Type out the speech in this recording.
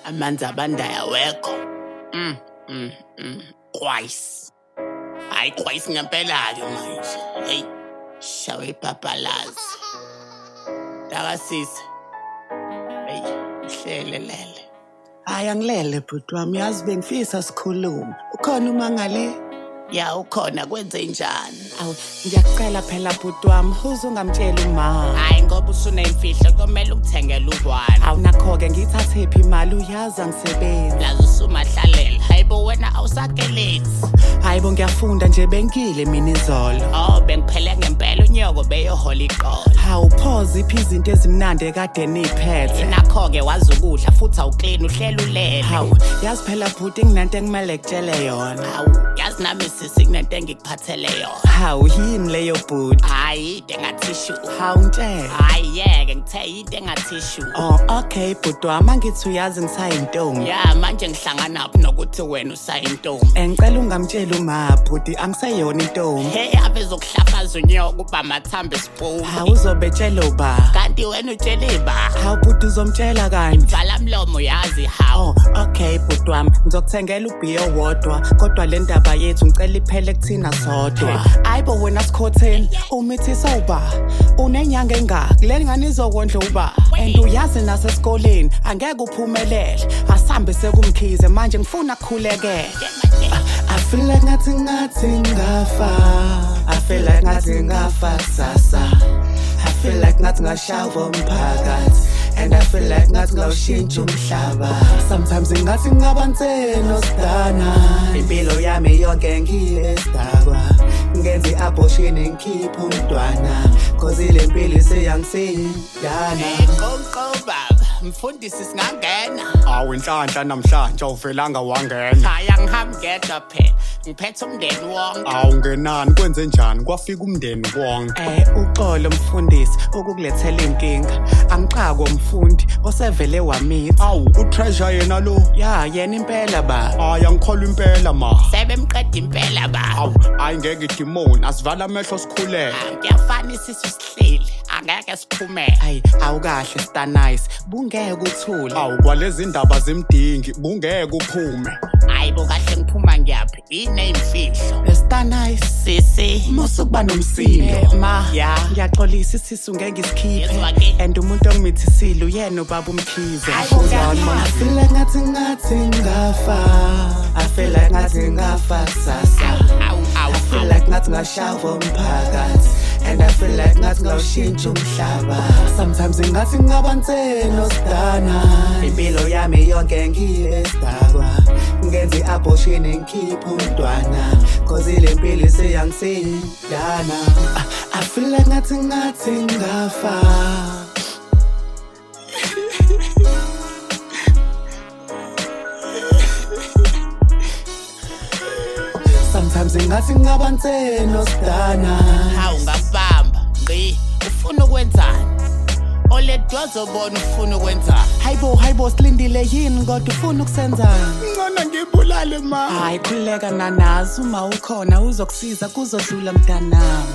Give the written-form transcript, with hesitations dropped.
amanzi abandayo awekho. Twice. Hayi twice ngempela-ke manje. Hey, shawe ibhabhalazi. Takasise. Hey, ihlele lele. Hayi angilele bhuti wami, yazi bengifisa sikhulume. Ukhona uma ngale? Ya ukhona kwenze njani? Awu, ngiyakucela phela bhuti wami, uzungamtsheli uma. Hayi ngoba usuneyimfihlo kumele ukuthengele ubwana. Awu nakho-ke ngiyithathephi imali uyazi angisebenzi. Lazo usumahlalela. Hayibo wena awusakelezi. Hayibo ngiyafunda nje bengile mina izolo. Oh bengiphele ngempela unyoko beyohola iqolo. Hawu phoze iphi izinto ezimnandi ekade niyiphethe. Nakho-ke wazi ukudla futhi awuklini uhlela ulele. Hawu yazi phela bhuti nginanto engimele kutshele yona. Hawu yazi nami sisi kunento engikuphathele yona. Hawu yini leyo bhuti? Hayi into engathishu. Hawu ntshela. Hayi yeke ngithe into engathishu. Oh okay bhuti wami, angithi uyazi ngisayintombi. Ya manje ngihlangana nokuthi wena usayintombi. Ngicela ungamtsheli uma bhuti angiseyona intombi. Hey ave zokuhlafaza unyoko uba mathamba esipuni. Hawu uzobetshela uba. Kanti wena utshele ba. Hawu bhuti uzomtshela kanje. Vala mlomo yazi hawu. Oh okay bhuti wami, ngizokuthengela ubhiyo wodwa kodwa le ndaba yethu ngicela iphele kuthina sodwa. Hayibo wena sikhotheni umithisa uba unenyanga engaki le ngane izokondla uba and uyazi nasesikoleni angeke uphumelele asambe sekumkhize manje ngifuna kukhulekela. I feel like ngathi ngafa. I feel like ngathi ngafa kusasa. I feel like ngathi ngashava umphakathi. And I feel like ngathi ngawushintsha umhlaba. Sometimes ngathi ngabantseno sidana. Impilo yami yonke ngiyesidakwa. Ngenze i-abortion ngikhipha umntwana. Cause ile mpilo isiyangisindana. Konko baba mfundisi singangena. Awu inhlanhla namhlanje awuvelanga wangena. Hayi angihambi ngedwa phela ngiphethe umndeni wonke. Awu ngenani kwenze njani kwafika umndeni wonke. Uxolo mfundisi ukukulethela inkinga. Angiqako mfundi osevele wamitha. Awu utreasure yena lo. Ya yena impela ba. Hayi angikholwa impela ma. Sebemqeda impela ba. Awu ayingeke idemon asivala amehlo sikhuleke. Kuyafana isisu sihleli angeke siphumele. Hayi awukahle star nice bungeke uthule. Awu kwalezi ndaba zemdingi bungeke uphume. Hayibo kahle ngiphuma ngiyaphi ineyimfihlo. Star nice Sisi musukuba nomsindo ma. Ya Ngiyaxolisa isisu ngeke ngisikhipe Yezwa-ke. and umuntu ongimithisile uyena ubaba umkhize. Hayibo, ngiyakhala. I feel like ngathi ngafa. I feel like ngathi ngafa kusasa. awu I feel like ngathi ngashava umphakathi. And I feel like ngathi ngawushintsha umhlaba. Sometimes ngathi ngabantseno sidana. Impilo yami yonke ngiyesidakwa. Ngenze i-abortion ngikhipha umntwana. Cause ile mpilo isiyangisindana. I feel like ngathi ngafa. Sometimes ngathi ngabantseno sidana. hawu ngakubamba ngci ufuna ukwenzani oledwa zobona ufuna ukwenzani. Hayibo silindile yini kodwa ufuna ukusenzani? Ngcono ngibulale ma. Hayi khuleka nanazi uma ukhona uzokusiza kuzodlula mntanami.